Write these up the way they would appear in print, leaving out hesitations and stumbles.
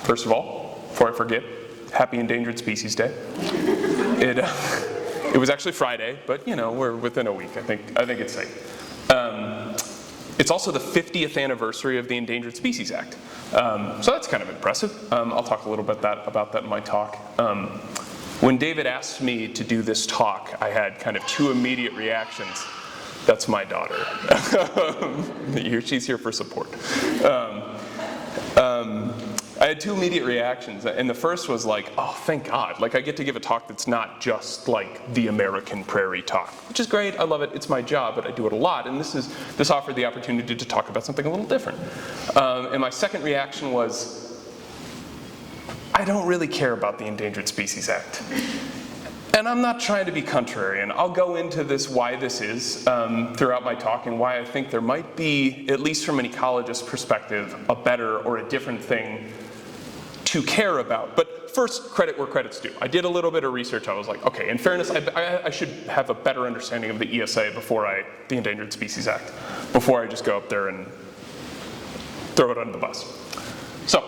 First of all, before I forget, happy Endangered Species Day. It was actually Friday, but you know, we're within a week. I think it's safe. It's also the 50th anniversary of the Endangered Species Act. So that's kind of impressive. I'll talk a little bit about that in my talk. When David asked me to do this talk, I had kind of two immediate reactions. That's my daughter. She's here for support. I had two immediate reactions, and the first was like, oh, thank God. Like, I get to give a talk that's not just like the American prairie talk, which is great, I love it, it's my job, but I do it a lot, and this offered the opportunity to talk about something a little different. And my second reaction was, I don't really care about the Endangered Species Act. And I'm not trying to be contrarian. I'll go into this, why this is, throughout my talk, and why I think there might be, at least from an ecologist perspective, a better or a different thing to care about. But first, credit where credit's due. I did a little bit of research. I was like, okay, in fairness, I should have a better understanding of the ESA the Endangered Species Act, before I just go up there and throw it under the bus. So,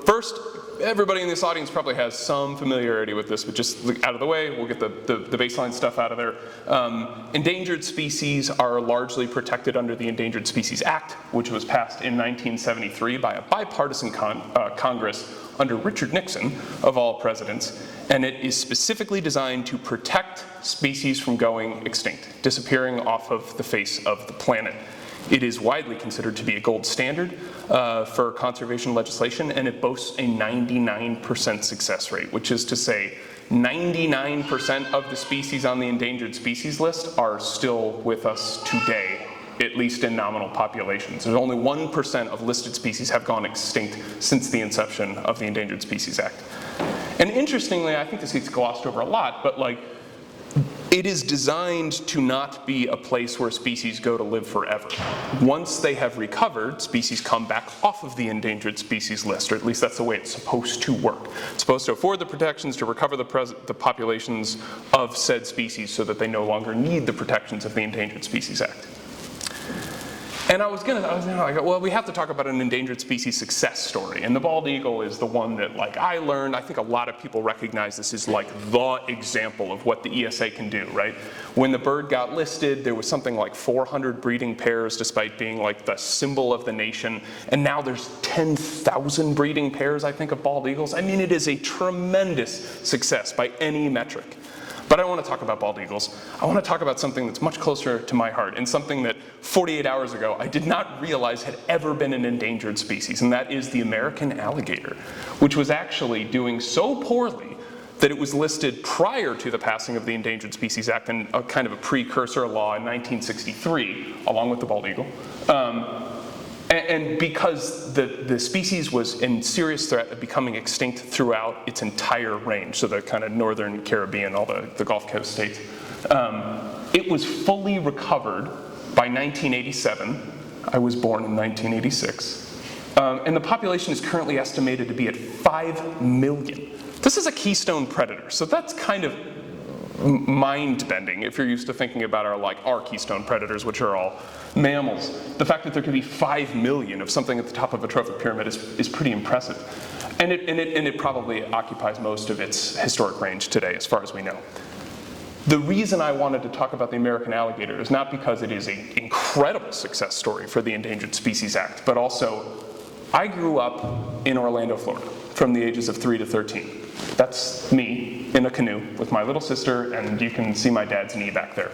first, everybody in this audience probably has some familiarity with this, but just out of the way, we'll get the baseline stuff out of there. Endangered species are largely protected under the Endangered Species Act, which was passed in 1973 by a bipartisan Congress under Richard Nixon, of all presidents, and it is specifically designed to protect species from going extinct, disappearing off of the face of the planet. It is widely considered to be a gold standard for conservation legislation, and it boasts a 99% success rate, which is to say 99% of the species on the endangered species list are still with us today, at least in nominal populations. There's only 1% of listed species have gone extinct since the inception of the Endangered Species Act. And interestingly, I think this gets glossed over a lot, but like, it is designed to not be a place where species go to live forever. Once they have recovered, species come back off of the endangered species list, or at least that's the way it's supposed to work. It's supposed to afford the protections to recover the populations of said species so that they no longer need the protections of the Endangered Species Act. And I was like, well, we have to talk about an endangered species success story. And the bald eagle is the one that, like, I learned. I think a lot of people recognize this as like the example of what the ESA can do, right? When the bird got listed, there was something like 400 breeding pairs, despite being like the symbol of the nation. And now there's 10,000 breeding pairs, I think, of bald eagles. I mean, it is a tremendous success by any metric. But I don't want to talk about bald eagles. I want to talk about something that's much closer to my heart, and something that 48 hours ago I did not realize had ever been an endangered species, and that is the American alligator, which was actually doing so poorly that it was listed prior to the passing of the Endangered Species Act and a kind of a precursor law in 1963, along with the bald eagle. And because the species was in serious threat of becoming extinct throughout its entire range, so the kind of northern Caribbean, all the Gulf Coast states, it was fully recovered by 1987. I was born in 1986. And the population is currently estimated to be at 5 million. This is a keystone predator, so that's kind of mind-bending if you're used to thinking about our keystone predators, which are all mammals. The fact that there could be 5 million of something at the top of a trophic pyramid is pretty impressive. And it probably occupies most of its historic range today, as far as we know. The reason I wanted to talk about the American alligator is not because it is an incredible success story for the Endangered Species Act, but also I grew up in Orlando, Florida, from the ages of 3 to 13. That's me in a canoe with my little sister, and you can see my dad's knee back there.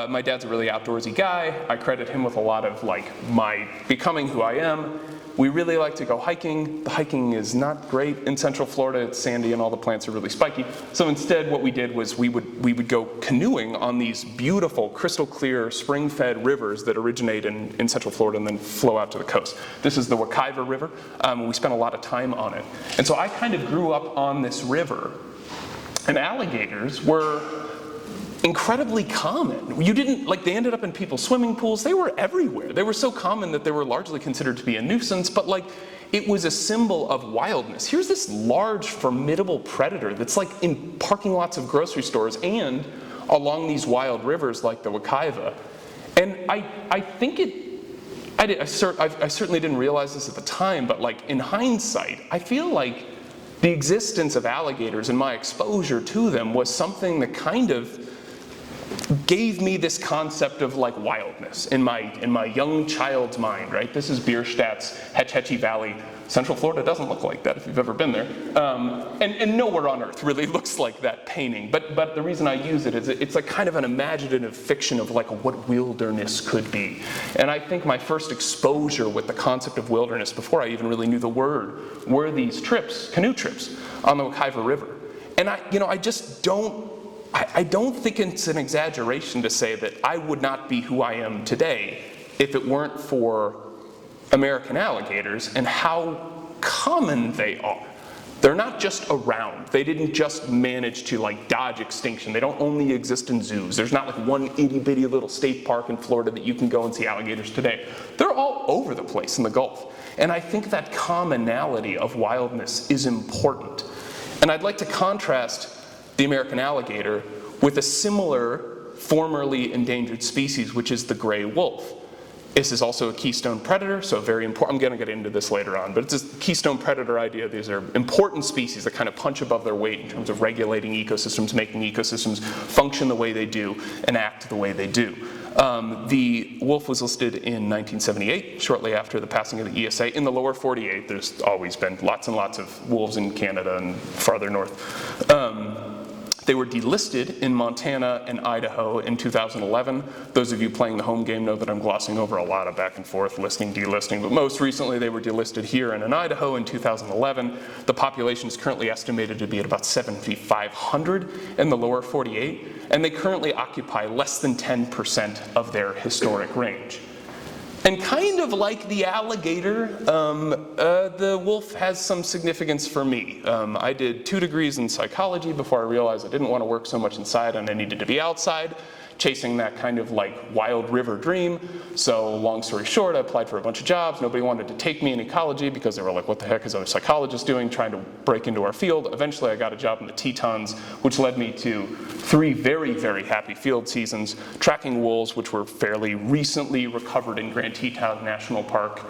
My dad's a really outdoorsy guy. I credit him with a lot of my becoming who I am. We really like to go hiking. The hiking is not great in Central Florida. It's sandy and all the plants are really spiky. So instead what we did was we would go canoeing on these beautiful, crystal clear, spring-fed rivers that originate in Central Florida and then flow out to the coast. This is the Wekiva River. We spent a lot of time on it. And so I kind of grew up on this river. And alligators were incredibly common. They ended up in people's swimming pools. They were everywhere. They were so common that they were largely considered to be a nuisance, but it was a symbol of wildness. Here's this large, formidable predator that's in parking lots of grocery stores and along these wild rivers like the Wekiva. And I think I certainly didn't realize this at the time, but like in hindsight, I feel like the existence of alligators and my exposure to them was something that kind of gave me this concept of like wildness in my young child's mind, right? This is Bierstadt's Hetch Hetchy Valley. Central Florida doesn't look like that if you've ever been there. And nowhere on earth really looks like that painting. But the reason I use it is it's like kind of an imaginative fiction of like what wilderness could be. And I think my first exposure with the concept of wilderness before I even really knew the word were these trips, canoe trips on the Wekiva River. And I just don't think it's an exaggeration to say that I would not be who I am today if it weren't for American alligators and how common they are. They're not just around. They didn't just manage to like dodge extinction. They don't only exist in zoos. There's not like one itty bitty little state park in Florida that you can go and see alligators today. They're all over the place in the Gulf. And I think that commonality of wildness is important. And I'd like to contrast the American alligator with a similar formerly endangered species, which is the gray wolf. This is also a keystone predator, so very important. I'm going to get into this later on, but it's this keystone predator idea. These are important species that kind of punch above their weight in terms of regulating ecosystems, making ecosystems function the way they do and act the way they do. The wolf was listed in 1978, shortly after the passing of the ESA. In the lower 48, there's always been lots and lots of wolves in Canada and farther north. They were delisted in Montana and Idaho in 2011. Those of you playing the home game know that I'm glossing over a lot of back and forth, listing, delisting, but most recently they were delisted here and in Idaho in 2011. The population is currently estimated to be at about 7,500 in the lower 48, and they currently occupy less than 10% of their historic range. And kind of like the alligator, the wolf has some significance for me. I did 2 degrees in psychology before I realized I didn't want to work so much inside and I needed to be outside, chasing that kind of like wild river dream. So long story short, I applied for a bunch of jobs. Nobody wanted to take me in ecology because they were like, what the heck is a psychologist doing trying to break into our field? Eventually I got a job in the Tetons, which led me to 3 very, very happy field seasons, tracking wolves, which were fairly recently recovered in Grand Teton National Park.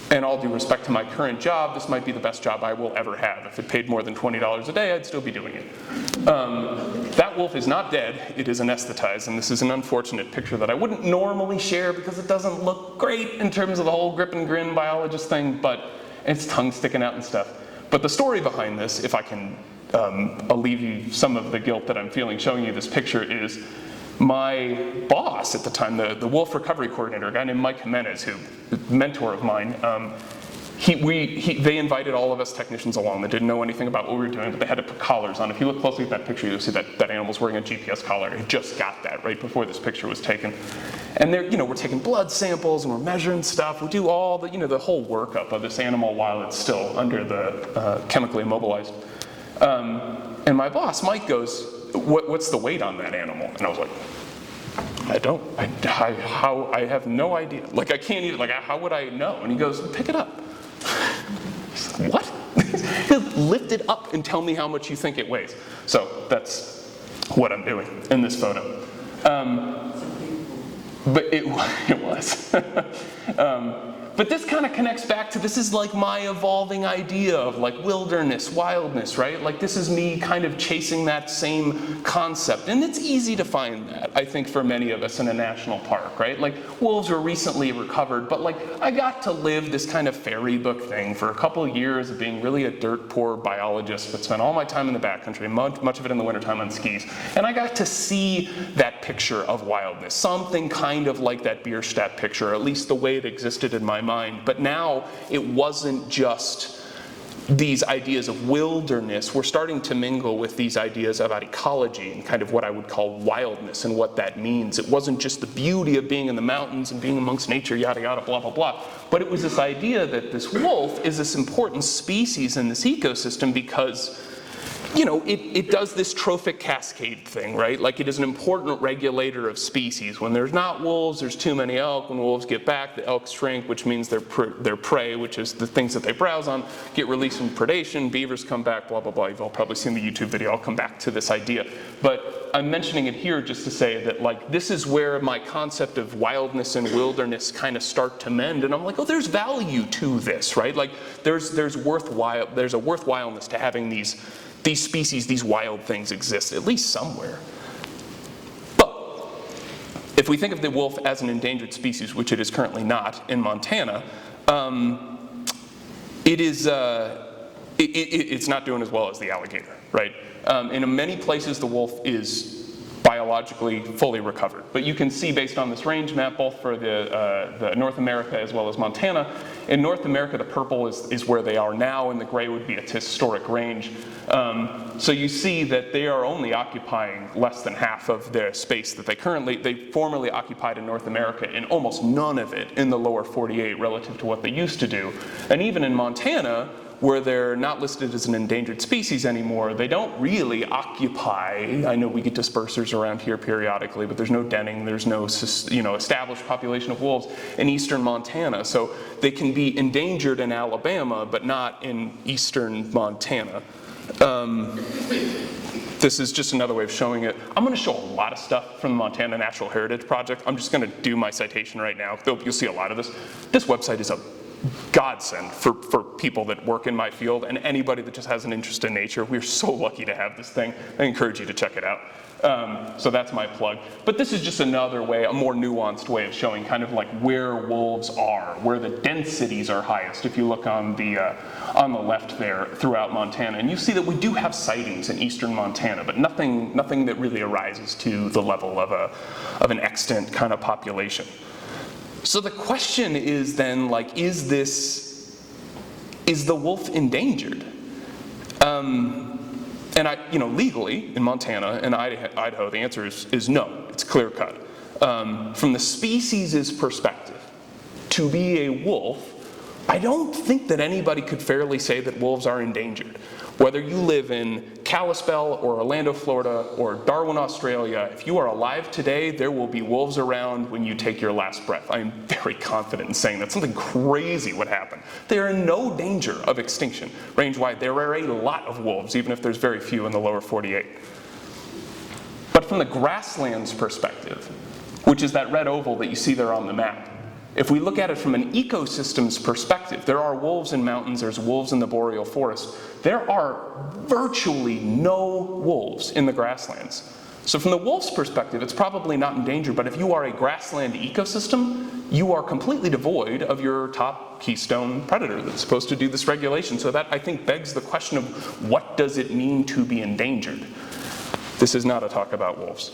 And all due respect to my current job, this might be the best job I will ever have. If it paid more than $20 a day, I'd still be doing it. That wolf is not dead, it is anesthetized, and this is an unfortunate picture that I wouldn't normally share because it doesn't look great in terms of the whole grip and grin biologist thing, but its tongue sticking out and stuff. But the story behind this, if I can alleviate some of the guilt that I'm feeling showing you this picture, is my boss at the time, the wolf recovery coordinator, a guy named Mike Jimenez, who a mentor of mine, they invited all of us technicians along that didn't know anything about what we were doing, but they had to put collars on. If you look closely at that picture, you'll see that animal's wearing a GPS collar. He just got that right before this picture was taken. And we're taking blood samples and we're measuring stuff. We do all the whole workup of this animal while it's still under the chemically immobilized. And my boss, Mike, goes, what's the weight on that animal? And I was like, I have no idea. Like, I can't even, like, how would I know? And he goes, pick it up. Like, what? Lift it up and tell me how much you think it weighs. So that's what I'm doing in this photo. But it was. But this kind of connects back to, this is like my evolving idea of like wilderness, wildness, right? Like this is me kind of chasing that same concept. And it's easy to find that, I think, for many of us in a national park, right? Like wolves were recently recovered, but like I got to live this kind of fairy book thing for a couple of years of being really a dirt poor biologist, but spent all my time in the backcountry, much of it in the wintertime on skis. And I got to see that picture of wildness, something kind of like that Bierstadt picture, at least the way it existed in my mind. But now it wasn't just these ideas of wilderness. We're starting to mingle with these ideas about ecology and kind of what I would call wildness and what that means. It wasn't just the beauty of being in the mountains and being amongst nature, yada yada, blah blah blah. But it was this idea that this wolf is this important species in this ecosystem because you know, it does this trophic cascade thing, right? Like it is an important regulator of species. When there's not wolves, there's too many elk. When wolves get back, the elk shrink, which means their prey, which is the things that they browse on, get released from predation. Beavers come back, blah, blah, blah. You've all probably seen the YouTube video. I'll come back to this idea. But I'm mentioning it here just to say that, like, this is where my concept of wildness and wilderness kind of start to mend. And I'm like, oh, there's value to this, right? Like, there's a worthwhileness to having these species, these wild things exist, at least somewhere. But if we think of the wolf as an endangered species, which it is currently not in Montana, it's not doing as well as the alligator, right? In many places, the wolf is biologically fully recovered. But you can see based on this range map, both for the North America as well as Montana, in North America the purple is where they are now and the gray would be its historic range. So you see that they are only occupying less than half of their space that they formerly occupied in North America, and almost none of it in the lower 48 relative to what they used to do. And even in Montana, where they're not listed as an endangered species anymore, they don't really occupy, I know we get dispersers around here periodically, but there's no denning, there's no, you know, established population of wolves in eastern Montana. So they can be endangered in Alabama, but not in eastern Montana. This is just another way of showing it. I'm going to show a lot of stuff from the Montana Natural Heritage Project. I'm just going to do my citation right now. You'll see a lot of this. This website is a godsend for people that work in my field and anybody that just has an interest in nature. We're so lucky to have this thing. I encourage you to check it out. So that's my plug. But this is just another way, a more nuanced way of showing kind of like where wolves are, where the densities are highest. If you look on the left there throughout Montana, and you see that we do have sightings in eastern Montana, but nothing that really arises to the level of an extant kind of population. So the question is then, like, is the wolf endangered? And legally in Montana and Idaho, the answer is no. It's clear cut. From the species' perspective, to be a wolf, I don't think that anybody could fairly say that wolves are endangered. Whether you live in Kalispell or Orlando, Florida, or Darwin, Australia, if you are alive today, there will be wolves around when you take your last breath. I am very confident in saying that. Something crazy would happen. They are in no danger of extinction. Range-wide, there are a lot of wolves, even if there's very few in the lower 48. But from the grasslands perspective, which is that red oval that you see there on the map, if we look at it from an ecosystem's perspective, there are wolves in mountains, there's wolves in the boreal forest. There are virtually no wolves in the grasslands. So from the wolf's perspective, it's probably not in danger, but if you are a grassland ecosystem, you are completely devoid of your top keystone predator that's supposed to do this regulation. So that, I think, begs the question of what does it mean to be endangered? This is not a talk about wolves.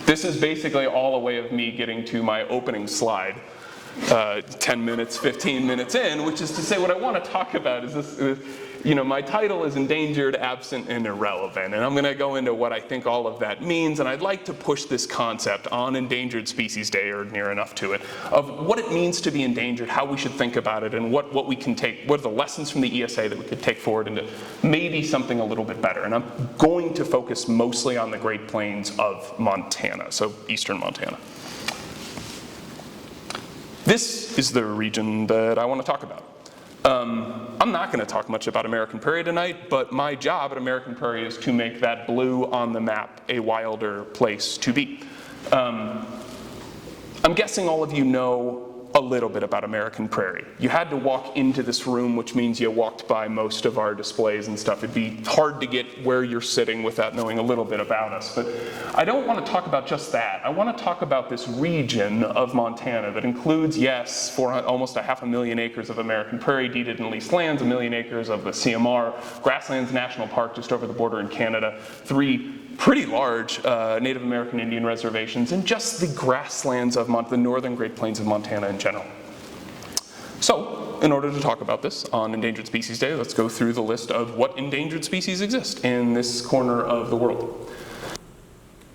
This is basically all a way of me getting to my opening slide 10 minutes, 15 minutes in, which is to say what I want to talk about is this, my title is Endangered, Absent, and Irrelevant, and I'm going to go into what I think all of that means, and I'd like to push this concept on Endangered Species Day, or near enough to it, of what it means to be endangered, how we should think about it, and what we can take, what are the lessons from the ESA that we could take forward into maybe something a little bit better. And I'm going to focus mostly on the Great Plains of Montana, so eastern Montana. This is the region that I want to talk about. I'm not going to talk much about American Prairie tonight, but my job at American Prairie is to make that blue on the map a wilder place to be. I'm guessing all of you know a little bit about American Prairie. You had to walk into this room, which means you walked by most of our displays and stuff. It'd be hard to get where you're sitting without knowing a little bit about us. But I don't want to talk about just that. I want to talk about this region of Montana that includes, yes, almost 500,000 acres of American Prairie deeded and leased lands, 1 million acres of the CMR, Grasslands National Park just over the border in Canada, 3 pretty large Native American Indian reservations, and just the grasslands of the northern Great Plains of Montana in general. So, in order to talk about this on Endangered Species Day, let's go through the list of what endangered species exist in this corner of the world.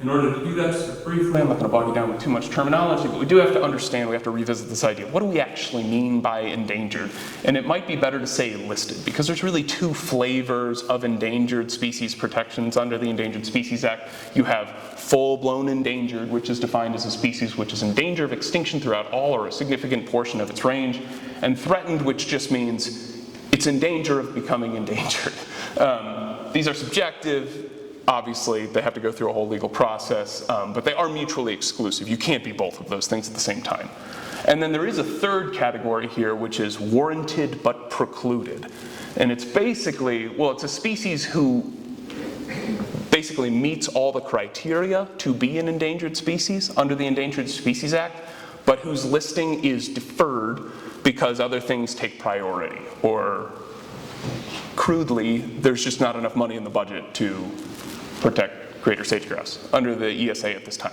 In order to do that, just briefly, I'm not going to bog you down with too much terminology, but we do have to understand, we have to revisit this idea. What do we actually mean by endangered? And it might be better to say listed, because there's really two flavors of endangered species protections under the Endangered Species Act. You have full-blown endangered, which is defined as a species which is in danger of extinction throughout all or a significant portion of its range, and threatened, which just means it's in danger of becoming endangered. These are subjective. Obviously, they have to go through a whole legal process, but they are mutually exclusive. You can't be both of those things at the same time. And then there is a third category here, which is warranted but precluded. And it's basically, well, it's a species who basically meets all the criteria to be an endangered species under the Endangered Species Act, but whose listing is deferred because other things take priority, or crudely, there's just not enough money in the budget to protect greater sage-grouse under the ESA at this time.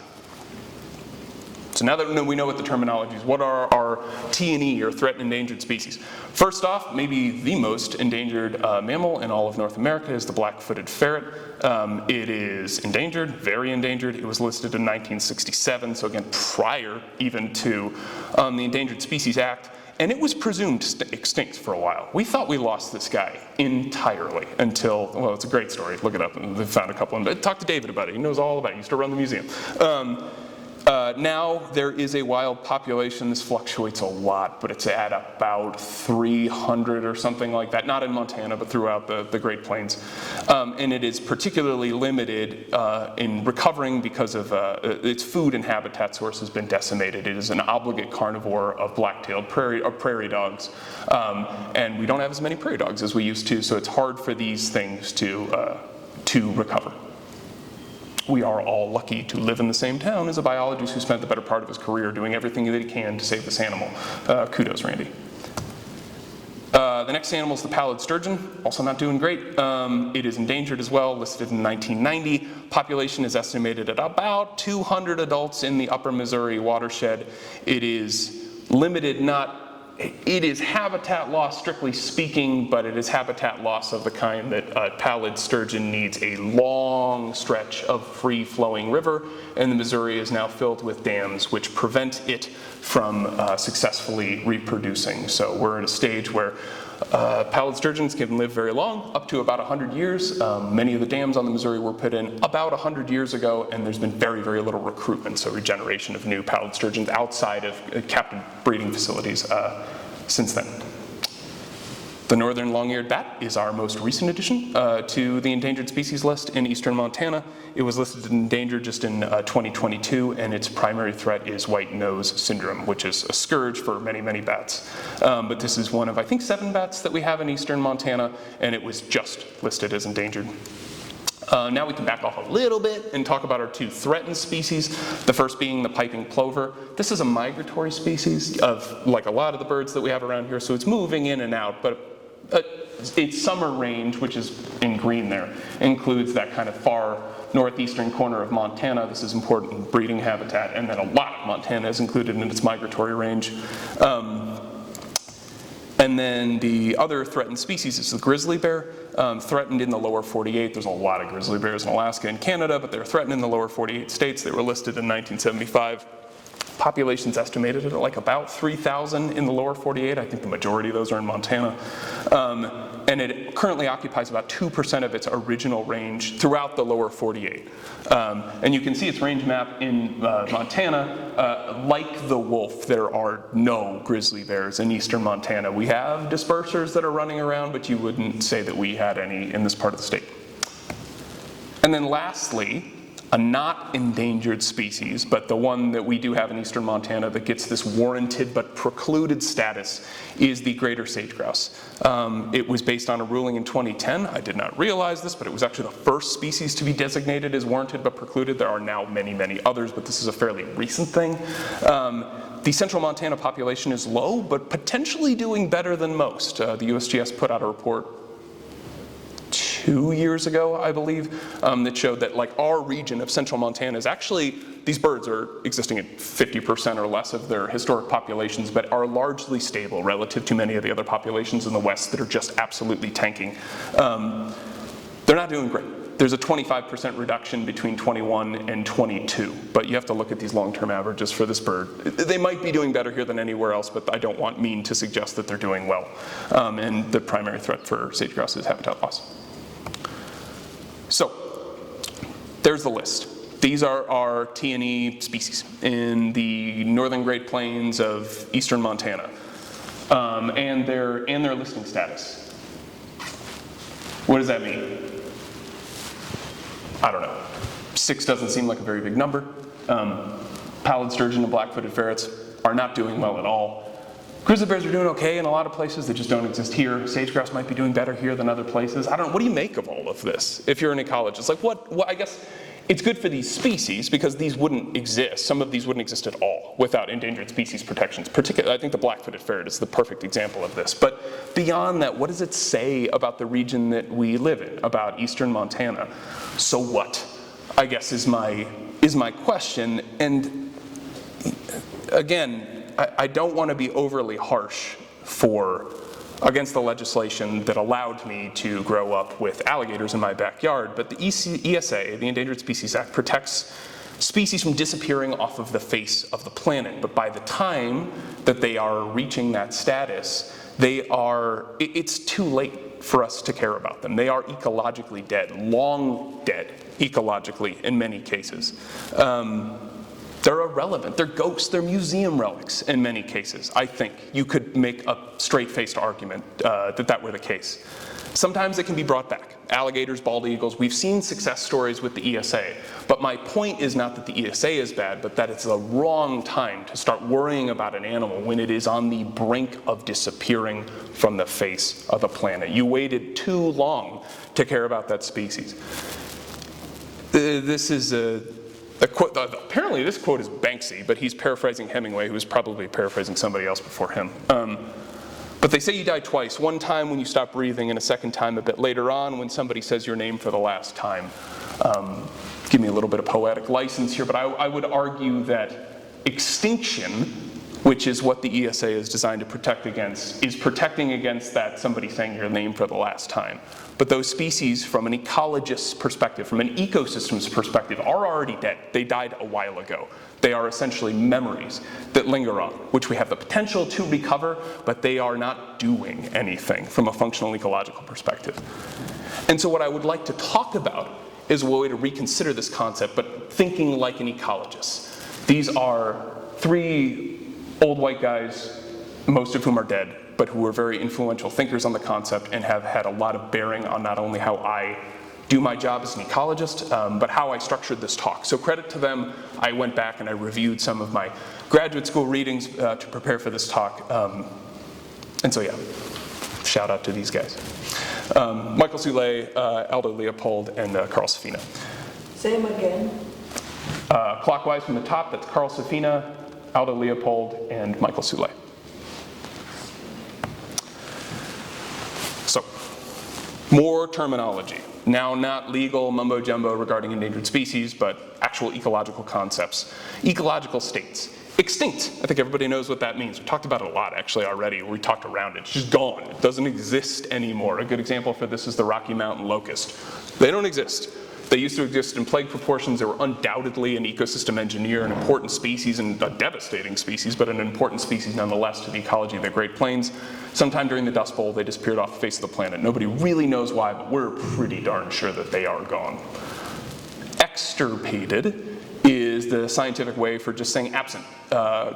So now that we know what the terminology is, what are our T&E, or threatened endangered species? First off, maybe the most endangered mammal in all of North America is the black-footed ferret. It is endangered, very endangered. It was listed in 1967, so again, prior even to the Endangered Species Act. And it was presumed extinct for a while. We thought we lost this guy entirely until, well, it's a great story. Look it up, and they found a couple of them. Talk to David about it. He knows all about it. He used to run the museum. Now there is a wild population. This fluctuates a lot, but it's at about 300 or something like that. Not in Montana, but throughout the Great Plains. And it is particularly limited in recovering because of its food and habitat source has been decimated. It is an obligate carnivore of black-tailed prairie dogs. And we don't have as many prairie dogs as we used to, so it's hard for these things to recover. We are all lucky to live in the same town as a biologist who spent the better part of his career doing everything that he can to save this animal. Kudos, Randy. The next animal is the pallid sturgeon, also not doing great. It is endangered as well, listed in 1990. Population is estimated at about 200 adults in the upper Missouri watershed. It is limited, it is habitat loss strictly speaking, but it is habitat loss of the kind that pallid sturgeon needs a long stretch of free-flowing river, and the Missouri is now filled with dams which prevent it from successfully reproducing. So we're at a stage where pallid sturgeons can live very long, up to about 100 years. Many of the dams on the Missouri were put in about 100 years ago, and there's been very, very little recruitment, so regeneration of new pallid sturgeons outside of captive breeding facilities since then. The northern long-eared bat is our most recent addition to the endangered species list in eastern Montana. It was listed as endangered just in 2022, and its primary threat is white nose syndrome, which is a scourge for many, many bats. But this is one of, I think, 7 bats that we have in eastern Montana, and it was just listed as endangered. Now we can back off a little bit and talk about our 2 threatened species, the first being the piping plover. This is a migratory species of, like a lot of the birds that we have around here, so it's moving in and out, but its summer range, which is in green there, includes that kind of far northeastern corner of Montana. This is important in breeding habitat, and then a lot of Montana is included in its migratory range. And then the other threatened species is the grizzly bear, threatened in the lower 48. There's a lot of grizzly bears in Alaska and Canada, but they're threatened in the lower 48 states. They were listed in 1975. Population's estimated at like about 3,000 in the lower 48. I think the majority of those are in Montana. And it currently occupies about 2% of its original range throughout the lower 48. And you can see its range map in Montana. Like the wolf, there are no grizzly bears in eastern Montana. We have dispersers that are running around, but you wouldn't say that we had any in this part of the state. And then lastly, a not endangered species, but the one that we do have in eastern Montana that gets this warranted but precluded status is the greater sage-grouse. It was based on a ruling in 2010. I did not realize this, but it was actually the first species to be designated as warranted but precluded. There are now many, many others, but this is a fairly recent thing. The central Montana population is low, but potentially doing better than most. The USGS put out a report 2 years ago, I believe, that showed that like our region of central Montana is actually, these birds are existing at 50% or less of their historic populations, but are largely stable relative to many of the other populations in the West that are just absolutely tanking. They're not doing great. there's a 25% reduction between 21 and 22, but you have to look at these long-term averages for this bird. They might be doing better here than anywhere else, but I don't mean to suggest that they're doing well. And the primary threat for sage-grouse is habitat loss. So, there's the list. These are our T&E species in the northern Great Plains of eastern Montana, and their listing status. What does that mean? I don't know. 6 doesn't seem like a very big number. Pallid sturgeon and black-footed ferrets are not doing well at all. Grizzly bears are doing okay in a lot of places, they just don't exist here. Sage-grouse might be doing better here than other places. I don't know, what do you make of all of this if you're an ecologist? Like what I guess it's good for these species because these wouldn't exist. Some of these wouldn't exist at all without endangered species protections. Particularly, I think the black-footed ferret is the perfect example of this. But beyond that, what does it say about the region that we live in, about eastern Montana? So what, I guess, is my question. And again, I don't want to be overly harsh against the legislation that allowed me to grow up with alligators in my backyard, but the ESA, the Endangered Species Act, protects species from disappearing off of the face of the planet. But by the time that they are reaching that status, it's too late for us to care about them. They are ecologically dead, long dead ecologically in many cases. They're irrelevant, they're ghosts, they're museum relics in many cases. I think you could make a straight-faced argument that were the case. Sometimes it can be brought back. Alligators, bald eagles, we've seen success stories with the ESA, but my point is not that the ESA is bad, but that it's the wrong time to start worrying about an animal when it is on the brink of disappearing from the face of the planet. You waited too long to care about that species. This is a quote, apparently this quote is Banksy, but he's paraphrasing Hemingway, who was probably paraphrasing somebody else before him. But they say you die twice, one time when you stop breathing and a second time a bit later on when somebody says your name for the last time. Give me a little bit of poetic license here, but I would argue that extinction, which is what the ESA is designed to protect against, is protecting against that somebody saying your name for the last time. But those species, from an ecologist's perspective, from an ecosystem's perspective, are already dead. They died a while ago. They are essentially memories that linger on, which we have the potential to recover, but they are not doing anything from a functional ecological perspective. And so what I would like to talk about is a way to reconsider this concept, but thinking like an ecologist. These are 3 old white guys, most of whom are dead, but who are very influential thinkers on the concept and have had a lot of bearing on not only how I do my job as an ecologist, but how I structured this talk. So credit to them. I went back and I reviewed some of my graduate school readings to prepare for this talk. And so yeah, shout out to these guys. Michael Soule, Aldo Leopold, and Carl Safina. Say them again. Clockwise from the top, that's Carl Safina, Aldo Leopold, and Michael Soule. So, more terminology. Now not legal mumbo jumbo regarding endangered species, but actual ecological concepts. Ecological states. Extinct, I think everybody knows what that means. We talked about it a lot actually already. We talked around it. It's just gone. It doesn't exist anymore. A good example for this is the Rocky Mountain locust. They don't exist. They used to exist in plague proportions. They were undoubtedly an ecosystem engineer, an important species, and a devastating species, but an important species nonetheless to the ecology of the Great Plains. Sometime during the Dust Bowl, they disappeared off the face of the planet. Nobody really knows why, but we're pretty darn sure that they are gone. Extirpated is the scientific way for just saying absent.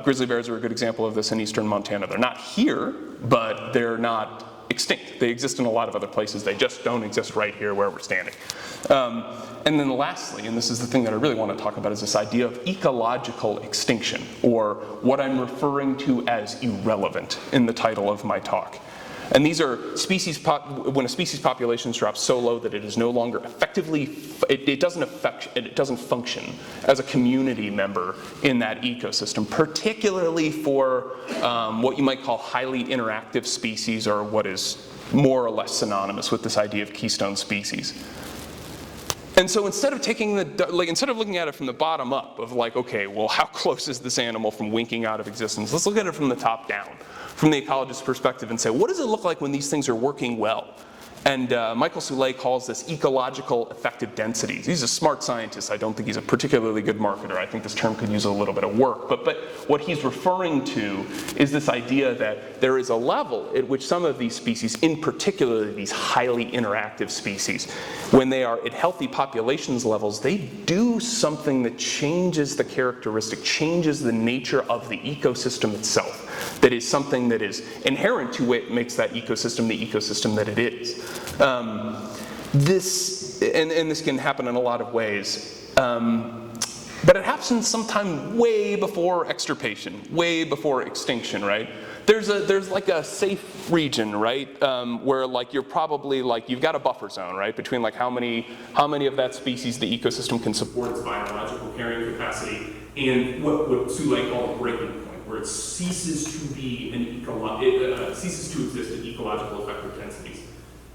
Grizzly bears are a good example of this in eastern Montana. They're not here, but they're not extinct. They exist in a lot of other places. They just don't exist right here where we're standing. And then lastly, and this is the thing that I really want to talk about, is this idea of ecological extinction, or what I'm referring to as irrelevant in the title of my talk. And these are species, when a species population drops so low that it is no longer effectively, it doesn't function as a community member in that ecosystem, particularly for what you might call highly interactive species, or what is more or less synonymous with this idea of keystone species. And so instead of looking at it from the bottom up of like, okay, well, how close is this animal from winking out of existence? Let's look at it from the top down, from the ecologist's perspective, and say, what does it look like when these things are working well? And Michael Soule calls this ecological effective densities. He's a smart scientist. I don't think he's a particularly good marketer. I think this term could use a little bit of work. But what he's referring to is this idea that there is a level at which some of these species, in particular these highly interactive species, when they are at healthy populations levels, they do something that changes the characteristic, changes the nature of the ecosystem itself. That is something that is inherent to what makes that ecosystem the ecosystem that it is. This can happen in a lot of ways, but it happens sometime way before extirpation, way before extinction, right? There's like a safe region, right, where like you're probably like you've got a buffer zone, right, between like how many of that species the ecosystem can support its biological carrying capacity, and what Soule called a breaking point, where it ceases to be ceases to exist at ecological effective densities.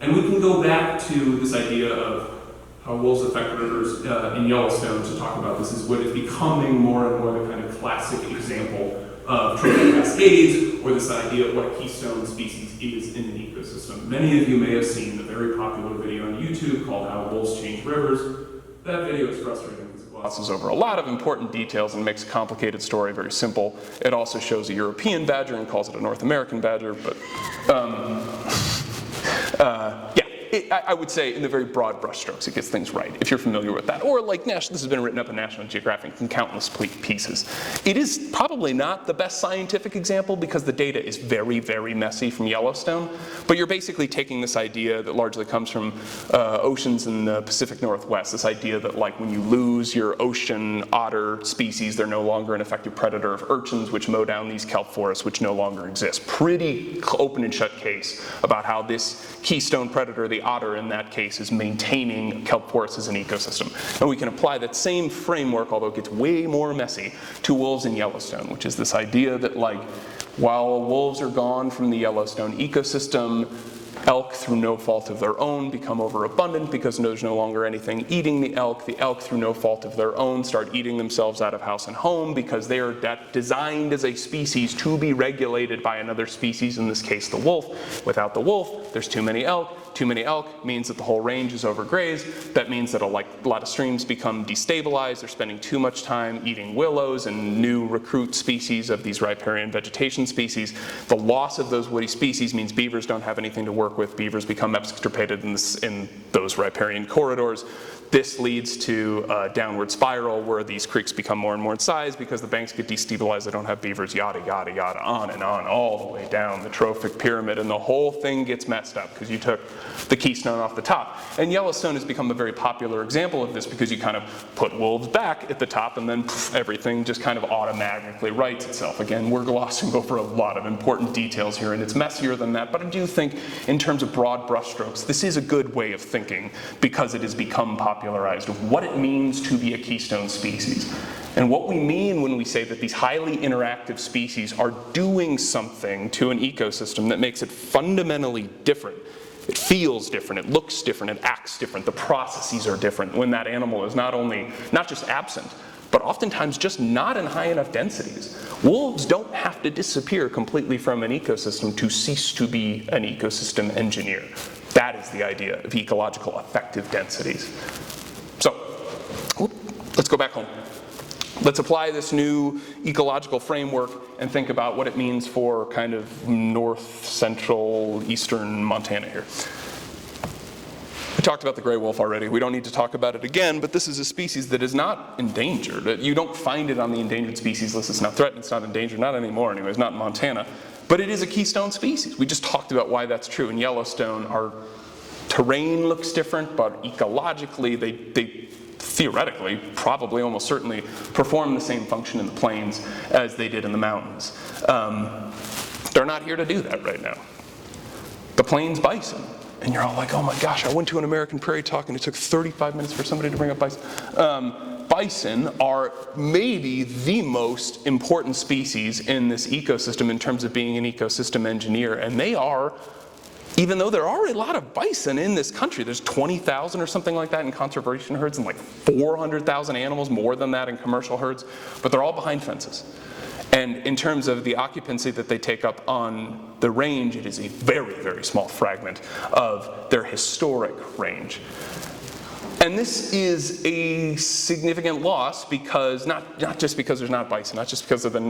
And we can go back to this idea of how wolves affect predators in Yellowstone to talk about this is what is becoming more and more the kind of classic example of trophic cascades, or this idea of what a keystone species is in an ecosystem. Many of you may have seen the very popular video on YouTube called How Wolves Change Rivers. That video is frustrating because it glosses over a lot of important details and makes a complicated story very simple. It also shows a European badger and calls it a North American badger, but yeah. I would say in the very broad brushstrokes, it gets things right, if you're familiar with that. Or like, this has been written up in National Geographic in countless pieces. It is probably not the best scientific example because the data is very, very messy from Yellowstone. But you're basically taking this idea that largely comes from oceans in the Pacific Northwest, this idea that like when you lose your ocean otter species, they're no longer an effective predator of urchins, which mow down these kelp forests, which no longer exist. Pretty open and shut case about how this keystone predator, the otter in that case, is maintaining kelp forests as an ecosystem. And we can apply that same framework, although it gets way more messy, to wolves in Yellowstone, which is this idea that like, while wolves are gone from the Yellowstone ecosystem, elk, through no fault of their own, become overabundant because there's no longer anything eating the elk. The elk, through no fault of their own, start eating themselves out of house and home because they are designed as a species to be regulated by another species, in this case the wolf. Without the wolf, there's too many elk. Too many elk means that the whole range is overgrazed. That means that a lot of streams become destabilized. They're spending too much time eating willows and new recruit species of these riparian vegetation species. The loss of those woody species means beavers don't have anything to work with. Beavers become extirpated in those riparian corridors. This leads to a downward spiral where these creeks become more and more in size because the banks get destabilized, they don't have beavers, yada, yada, yada, on and on, all the way down the trophic pyramid, and the whole thing gets messed up because you took the keystone off the top. And Yellowstone has become a very popular example of this because you kind of put wolves back at the top and then everything just kind of automatically rights itself. Again, we're glossing over a lot of important details here, and it's messier than that, but I do think in terms of broad brushstrokes, this is a good way of thinking because it has become popularized of what it means to be a keystone species. And what we mean when we say that these highly interactive species are doing something to an ecosystem that makes it fundamentally different. It feels different, it looks different, it acts different, the processes are different when that animal is not just absent, but oftentimes just not in high enough densities. Wolves don't have to disappear completely from an ecosystem to cease to be an ecosystem engineer. That is the idea of ecological effective densities. So, let's go back home. Let's apply this new ecological framework and think about what it means for kind of north, central, eastern Montana here. We talked about the gray wolf already. We don't need to talk about it again, but this is a species that is not endangered. You don't find it on the endangered species list. It's not threatened, it's not endangered, not anymore anyways, not in Montana. But it is a keystone species. We just talked about why that's true. In Yellowstone, our terrain looks different, but ecologically, they theoretically, probably, almost certainly, perform the same function in the plains as they did in the mountains. They're not here to do that right now. The plains bison, and you're all like, oh my gosh, I went to an American Prairie talk and it took 35 minutes for somebody to bring up bison. Bison are maybe the most important species in this ecosystem in terms of being an ecosystem engineer, and they are, even though there are a lot of bison in this country, there's 20,000 or something like that in conservation herds and like 400,000 animals, more than that in commercial herds, but they're all behind fences. And in terms of the occupancy that they take up on the range, it is a very, very small fragment of their historic range. And this is a significant loss because not just because there's not bison, not just because of the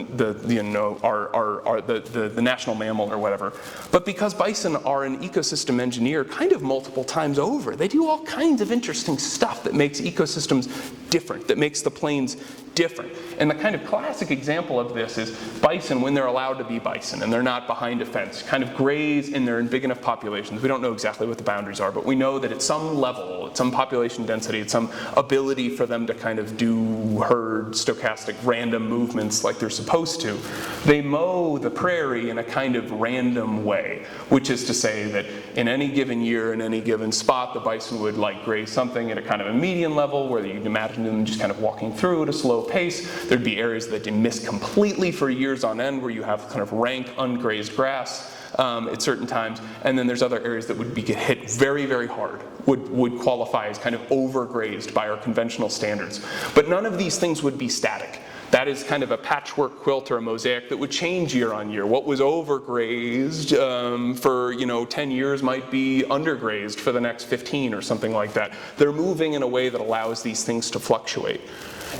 national mammal or whatever, but because bison are an ecosystem engineer kind of multiple times over. They do all kinds of interesting stuff that makes ecosystems different, that makes the plains different. And the kind of classic example of this is bison, when they're allowed to be bison and they're not behind a fence, kind of graze and they're in big enough populations. We don't know exactly what the boundaries are, but we know that at some level, at some population density, at some ability for them to kind of do herd, stochastic, random movements like they're supposed to, they mow the prairie in a kind of random way, which is to say that in any given year, in any given spot, the bison would like graze something at a kind of a median level where you can imagine them just kind of walking through at a slow pace. There'd be areas that you miss completely for years on end where you have kind of rank, ungrazed grass at certain times, and then there's other areas that would get hit very, very hard, would qualify as kind of overgrazed by our conventional standards. But none of these things would be static. That is kind of a patchwork quilt or a mosaic that would change year on year. What was overgrazed for 10 years might be undergrazed for the next 15 or something like that. They're moving in a way that allows these things to fluctuate.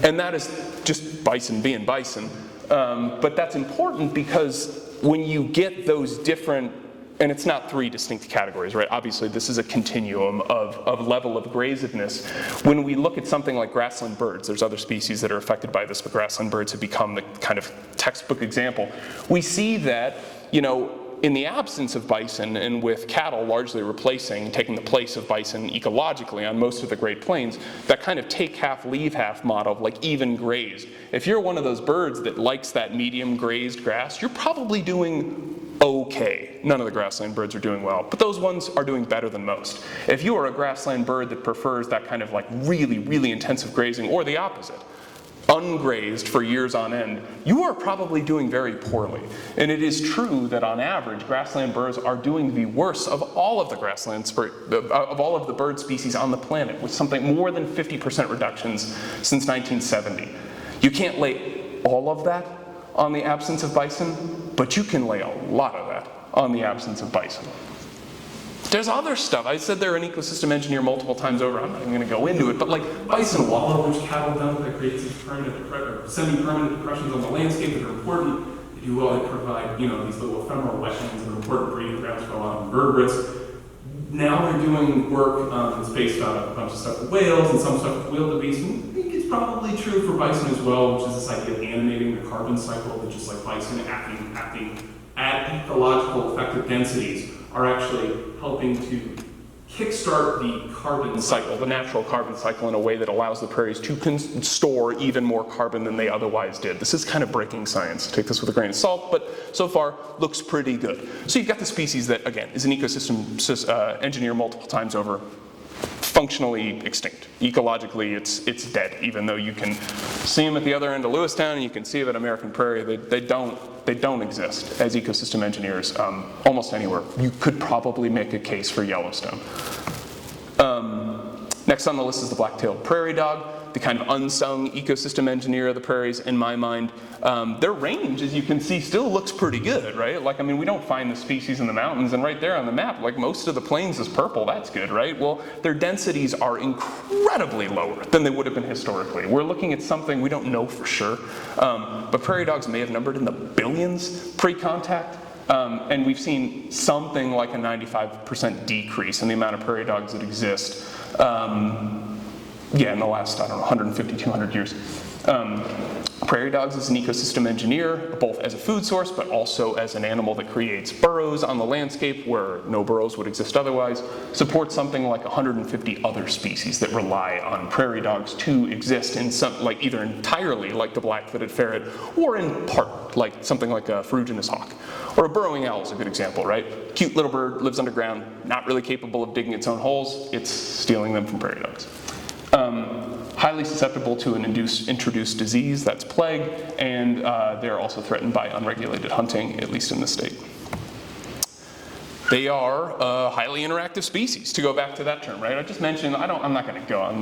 And that is just bison being bison. But that's important because when you get those different, and it's not three distinct categories, right? Obviously, this is a continuum of level of grazedness. When we look at something like grassland birds, there's other species that are affected by this, but grassland birds have become the kind of textbook example. We see that, in the absence of bison and with cattle largely taking the place of bison ecologically on most of the Great Plains, that kind of take half, leave half model of like even grazed. If you're one of those birds that likes that medium grazed grass, you're probably doing okay. None of the grassland birds are doing well, but those ones are doing better than most. If you are a grassland bird that prefers that kind of like really, really intensive grazing, or the opposite, ungrazed for years on end, you are probably doing very poorly. And it is true that on average, grassland birds are doing the worst of all of the of all of the bird species on the planet, with something more than 50% reductions since 1970. You can't lay all of that on the absence of bison, but you can lay a lot of that on the absence of bison. There's other stuff. I said they're an ecosystem engineer multiple times over. I'm not even going to go into it, but like bison wallow, which cattle dump that creates these semi-permanent depressions on the landscape that are important. They do well to provide, these little ephemeral wetlands that are important breeding grounds for a lot of invertebrates. Now they're doing work that's based on a bunch of stuff with whales and some stuff with wildebeest. And I think it's probably true for bison as well, which is this idea of animating the carbon cycle, that just like bison acting at ecological effective densities are actually helping to kickstart the carbon cycle, the natural carbon cycle, in a way that allows the prairies to store even more carbon than they otherwise did. This is kind of breaking science. Take this with a grain of salt, but so far looks pretty good. So you've got the species that, again, is an ecosystem engineer multiple times over, functionally extinct. Ecologically, it's dead, even though you can see them at the other end of Lewistown and you can see them at American Prairie. They don't exist as ecosystem engineers almost anywhere. You could probably make a case for Yellowstone. Next on the list is the black-tailed prairie dog, the kind of unsung ecosystem engineer of the prairies in my mind. Their range, as you can see, still looks pretty good, right? We don't find the species in the mountains, and right there on the map, most of the plains is purple, that's good, right? Well, their densities are incredibly lower than they would have been historically. We're looking at something we don't know for sure, but prairie dogs may have numbered in the billions pre-contact. And we've seen something like a 95% decrease in the amount of prairie dogs that exist in the last, 150, 200 years. Prairie dogs is an ecosystem engineer, both as a food source, but also as an animal that creates burrows on the landscape where no burrows would exist otherwise, supports something like 150 other species that rely on prairie dogs to exist in some, either entirely like the black-footed ferret, or in part, like something like a ferruginous hawk. Or a burrowing owl is a good example, right? Cute little bird, lives underground, not really capable of digging its own holes, it's stealing them from prairie dogs. Highly susceptible to an introduced disease, that's plague, and they're also threatened by unregulated hunting, at least in the state. They are a highly interactive species, to go back to that term, right? I just mentioned, I'm not gonna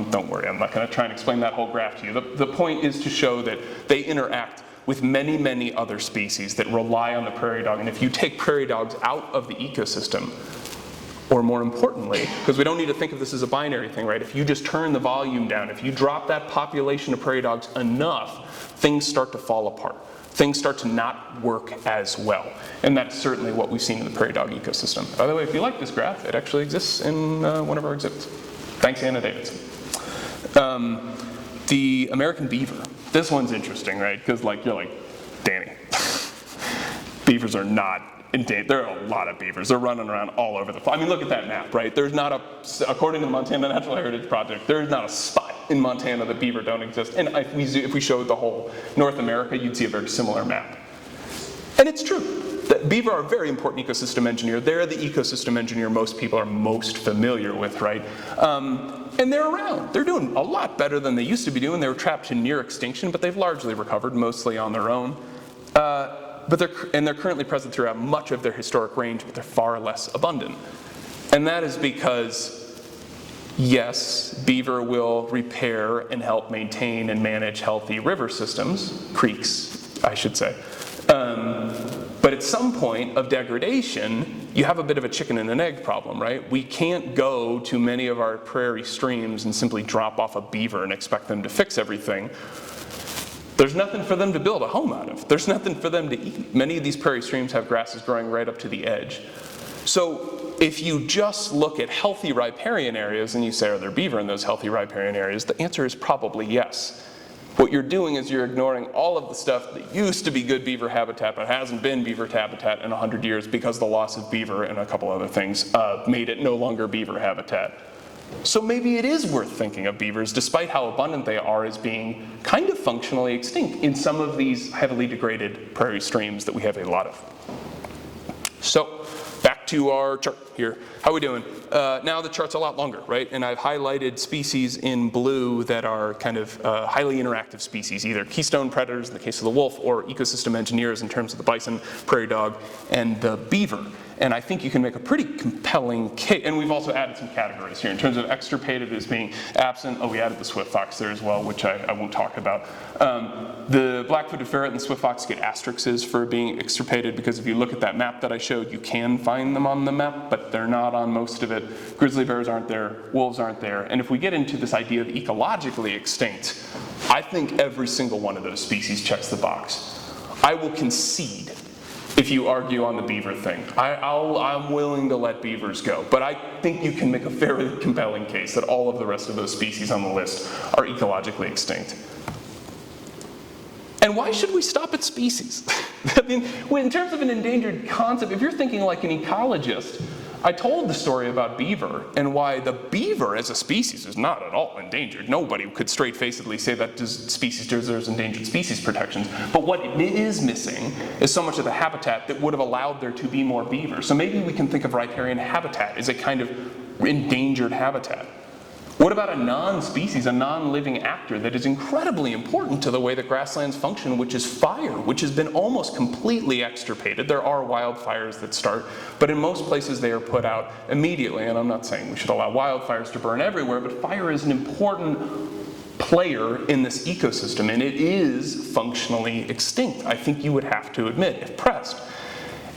don't worry, I'm not gonna try and explain that whole graph to you. The point is to show that they interact with many, many other species that rely on the prairie dog. And if you take prairie dogs out of the ecosystem, or more importantly, because we don't need to think of this as a binary thing, right? If you just turn the volume down, if you drop that population of prairie dogs enough, things start to fall apart. Things start to not work as well. And that's certainly what we've seen in the prairie dog ecosystem. By the way, if you like this graph, it actually exists in one of our exhibits. Thanks, Anna Davidson. The American beaver. This one's interesting, right? Because you're like, Danny, beavers are not endangered. There are a lot of beavers. They're running around all over the place. I mean, look at that map, right? There's not according to the Montana Natural Heritage Project, there's not a spot in Montana that beaver don't exist. And if we showed the whole North America, you'd see a very similar map. And it's true that beaver are a very important ecosystem engineer. They're the ecosystem engineer most people are most familiar with, right? And they're around. They're doing a lot better than they used to be doing. They were trapped in near extinction, but they've largely recovered, mostly on their own. But they're currently present throughout much of their historic range, but they're far less abundant. And that is because, yes, beaver will repair and help maintain and manage healthy river systems, creeks, I should say. But at some point of degradation, you have a bit of a chicken and an egg problem, right? We can't go to many of our prairie streams and simply drop off a beaver and expect them to fix everything. There's nothing for them to build a home out of. There's nothing for them to eat. Many of these prairie streams have grasses growing right up to the edge. So if you just look at healthy riparian areas and you say, are there beaver in those healthy riparian areas? The answer is probably yes. What you're doing is you're ignoring all of the stuff that used to be good beaver habitat but hasn't been beaver habitat in 100 years because the loss of beaver and a couple other things made it no longer beaver habitat. So maybe it is worth thinking of beavers, despite how abundant they are, as being kind of functionally extinct in some of these heavily degraded prairie streams that we have a lot of. So back to our chart here. How are we doing? Now the chart's a lot longer, right? And I've highlighted species in blue that are kind of highly interactive species, either keystone predators in the case of the wolf, or ecosystem engineers in terms of the bison, prairie dog, and the beaver. And I think you can make a pretty compelling case. And we've also added some categories here in terms of extirpated as being absent. Oh, we added the swift fox there as well, which I won't talk about. The black-footed ferret and the swift fox get asterisks for being extirpated, because if you look at that map that I showed, you can find them on the map, but they're not on most of it. Grizzly bears aren't there, wolves aren't there. And if we get into this idea of ecologically extinct, I think every single one of those species checks the box. I will concede if you argue on the beaver thing. I'm willing to let beavers go, but I think you can make a very compelling case that all of the rest of those species on the list are ecologically extinct. And why should we stop at species? I mean, in terms of an endangered concept, if you're thinking like an ecologist, I told the story about beaver and why the beaver as a species is not at all endangered. Nobody could straight-facedly say that species deserves endangered species protections. But what it is missing is so much of the habitat that would have allowed there to be more beaver. So maybe we can think of riparian habitat as a kind of endangered habitat. What about a non-species, a non-living actor that is incredibly important to the way that grasslands function, which is fire, which has been almost completely extirpated. There are wildfires that start, but in most places they are put out immediately. And I'm not saying we should allow wildfires to burn everywhere, but fire is an important player in this ecosystem, and it is functionally extinct, I think you would have to admit, if pressed.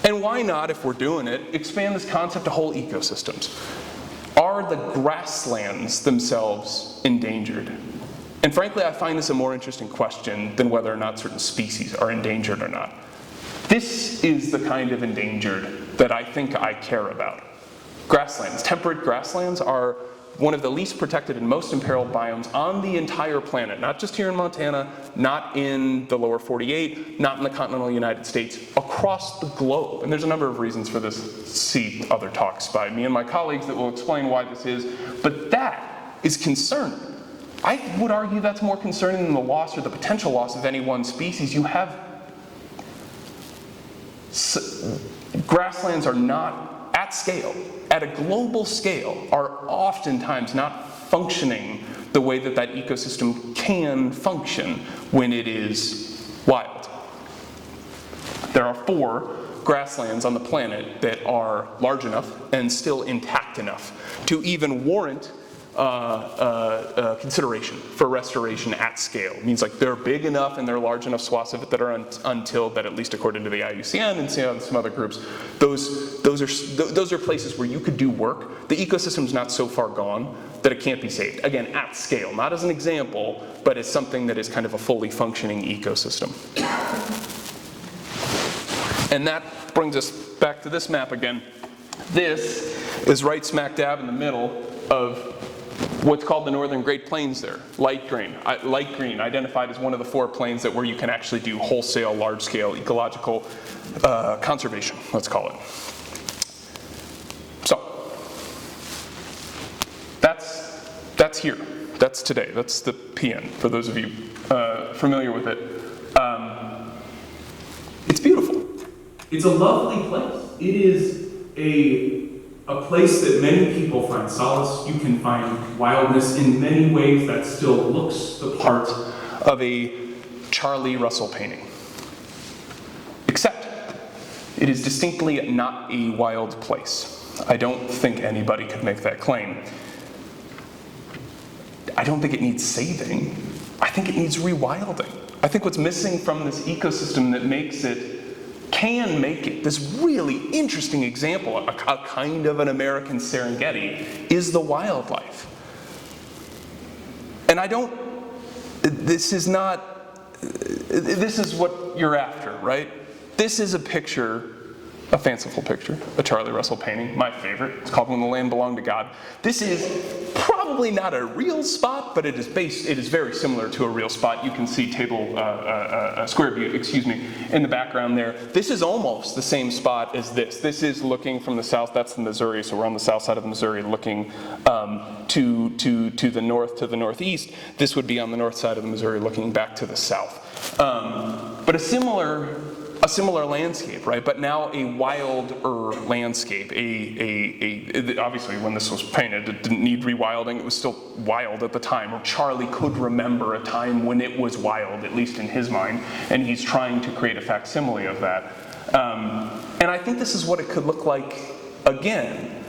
And why not, if we're doing it, expand this concept to whole ecosystems? Are the grasslands themselves endangered? And frankly, I find this a more interesting question than whether or not certain species are endangered or not. This is the kind of endangered that I think I care about. Grasslands, temperate grasslands, are one of the least protected and most imperiled biomes on the entire planet, not just here in Montana, not in the lower 48, not in the continental United States, across the globe. And there's a number of reasons for this. See other talks by me and my colleagues that will explain why this is, but that is concerning. I would argue that's more concerning than the loss or the potential loss of any one species. You have grasslands are not at scale, at a global scale, are oftentimes not functioning the way that that ecosystem can function when it is wild. There are 4 grasslands on the planet that are large enough and still intact enough to even warrant consideration for restoration at scale. It means like they're big enough and they're large enough swaths of it that are untilled that, at least according to the IUCN and some other groups, those are places where you could do work. The ecosystem's not so far gone that it can't be saved. Again, at scale, not as an example, but as something that is kind of a fully functioning ecosystem. And that brings us back to this map again. This is right smack dab in the middle of what's called the Northern Great Plains there, light green, identified as one of the 4 plains where you can actually do wholesale, large-scale ecological conservation, let's call it. So, that's here. That's today. That's the PN, for those of you familiar with it. It's beautiful. It's a lovely place. It is a place that many people find solace. You can find wildness in many ways that still looks the part Of a Charlie Russell painting. Except, it is distinctly not a wild place. I don't think anybody could make that claim. I don't think it needs saving. I think it needs rewilding. I think what's missing from this ecosystem that can make it this really interesting example, a kind of an American Serengeti, is the wildlife. And this is what you're after, right? This is a fanciful picture, a Charlie Russell painting, my favorite. It's called When the Land Belonged to God. This is probably not a real spot, but it is very similar to a real spot. You can see square view, in the background there. This is almost the same spot as this. This is looking from the south, that's the Missouri, so we're on the south side of the Missouri looking to the north, to the northeast. This would be on the north side of the Missouri looking back to the south. But a similar landscape, right? But now a wilder landscape. Obviously, when this was painted, it didn't need rewilding. It was still wild at the time. Or Charlie could remember a time when it was wild, at least in his mind, and he's trying to create a facsimile of that. And I think this is what it could look like again.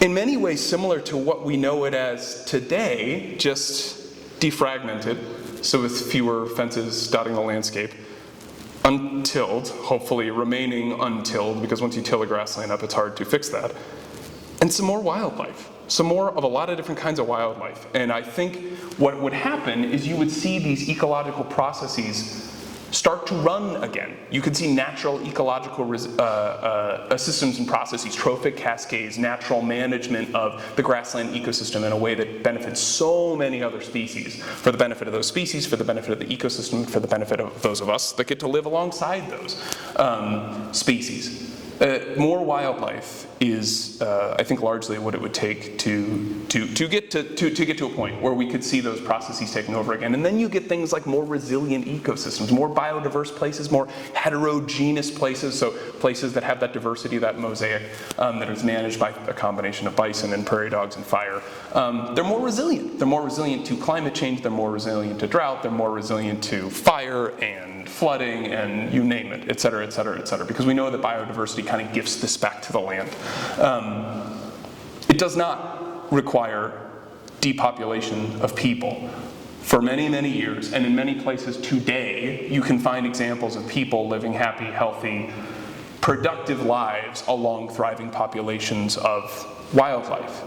In many ways, similar to what we know it as today, just defragmented, so with fewer fences dotting the landscape. Untilled, hopefully remaining untilled, because once you till a grassland up, it's hard to fix that. And some more wildlife, some more of a lot of different kinds of wildlife. And I think what would happen is you would see these ecological processes start to run again. You could see natural ecological systems and processes, trophic cascades, natural management of the grassland ecosystem in a way that benefits so many other species, for the benefit of those species, for the benefit of the ecosystem, for the benefit of those of us that get to live alongside those species. More wildlife is, I think, largely what it would take to get to a point where we could see those processes taken over again. And then you get things like more resilient ecosystems, more biodiverse places, more heterogeneous places, so places that have that diversity, that mosaic that is managed by a combination of bison and prairie dogs and fire. They're more resilient. They're more resilient to climate change. They're more resilient to drought. They're more resilient to fire and flooding and you name it, et cetera, et cetera, et cetera, because we know that biodiversity kind of gifts this back to the land. It does not require depopulation of people. For many, many years, and in many places today, you can find examples of people living happy, healthy, productive lives along thriving populations of wildlife.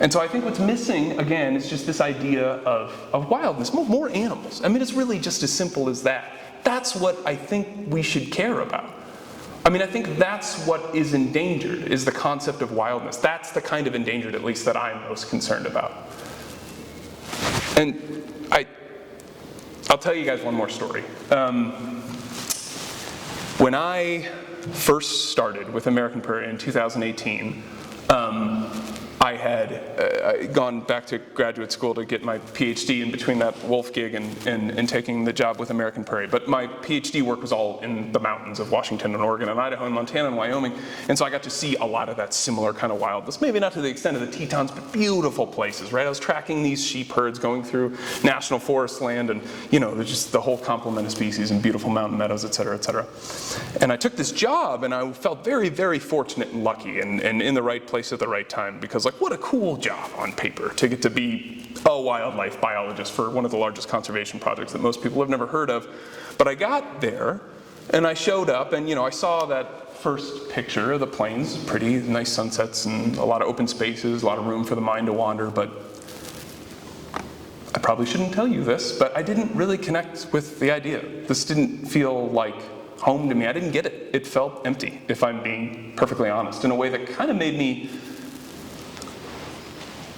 And so I think what's missing, again, is just this idea of wildness, more animals. I mean, it's really just as simple as that. That's what I think we should care about. I mean, I think that's what is endangered, is the concept of wildness. That's the kind of endangered, at least, that I'm most concerned about. And I'll tell you guys one more story. When I first started with American Prairie in 2018, I had gone back to graduate school to get my Ph.D. in between that wolf gig and taking the job with American Prairie. But my Ph.D. work was all in the mountains of Washington and Oregon and Idaho and Montana and Wyoming. And so I got to see a lot of that similar kind of wildness. Maybe not to the extent of the Tetons, but beautiful places, right? I was tracking these sheep herds going through national forest land and, you know, just the whole complement of species and beautiful mountain meadows, et cetera, et cetera. And I took this job and I felt very, very fortunate and lucky and in the right place at the right time because, like, like, what a cool job on paper to get to be a wildlife biologist for one of the largest conservation projects that most people have never heard of. But I got there, and I showed up, and I saw that first picture of the plains, pretty nice sunsets and a lot of open spaces, a lot of room for the mind to wander, but I probably shouldn't tell you this, but I didn't really connect with the idea. This didn't feel like home to me. I didn't get it. It felt empty, if I'm being perfectly honest, in a way that kind of made me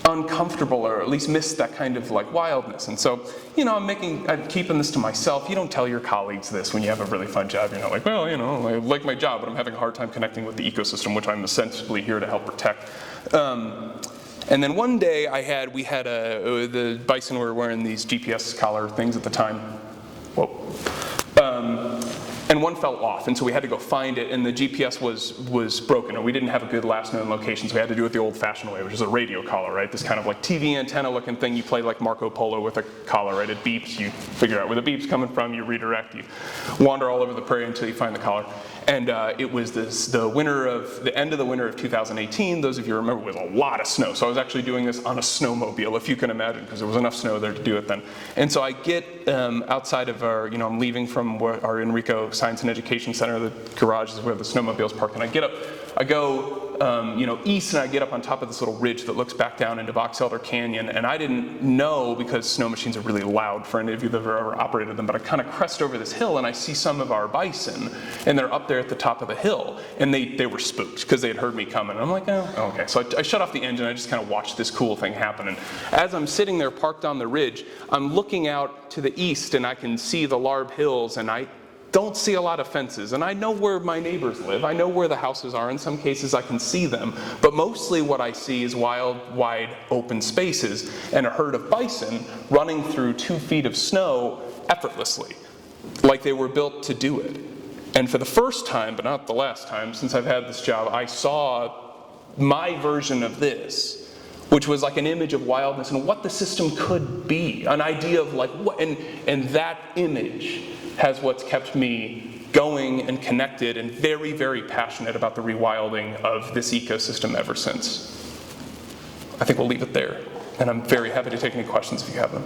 uncomfortable, or at least miss that kind of like wildness. And so, I'm keeping this to myself. You don't tell your colleagues this when you have a really fun job. You're not like, well, I like my job, but I'm having a hard time connecting with the ecosystem, which I'm ostensibly here to help protect. And then one day we had the bison were wearing these GPS collar things at the time. Whoa. And one fell off, and so we had to go find it, and the GPS was broken, and we didn't have a good last known location, so we had to do it the old-fashioned way, which is a radio collar, right? This kind of like TV antenna looking thing. You play like Marco Polo with a collar, right? It beeps, you figure out where the beep's coming from, you redirect, you wander all over the prairie until you find the collar. And it was the end of the winter of 2018. Those of you remember, was a lot of snow. So I was actually doing this on a snowmobile, if you can imagine, because there was enough snow there to do it then. And so I get outside of our, I'm leaving from our Enrico Science and Education Center. The garage is where the snowmobile's parked. And I go east, and I get up on top of this little ridge that looks back down into Box Elder Canyon. And I didn't know, because snow machines are really loud for any of you that have ever operated them, but I kind of crest over this hill, and I see some of our bison, and they're up there at the top of the hill, and they were spooked because they had heard me coming. And I'm like, oh, okay. So I shut off the engine. I just kind of watched this cool thing happen. And as I'm sitting there parked on the ridge, I'm looking out to the east, and I can see the Larb Hills, and I don't see a lot of fences. And I know where my neighbors live. I know where the houses are. In some cases, I can see them. But mostly what I see is wild, wide, open spaces and a herd of bison running through 2 feet of snow effortlessly, like they were built to do it. And for the first time, but not the last time, since I've had this job, I saw my version of this, which was like an image of wildness and what the system could be, an idea of like what, and that image has what's kept me going and connected and very, very passionate about the rewilding of this ecosystem ever since. I think we'll leave it there, and I'm very happy to take any questions if you have them.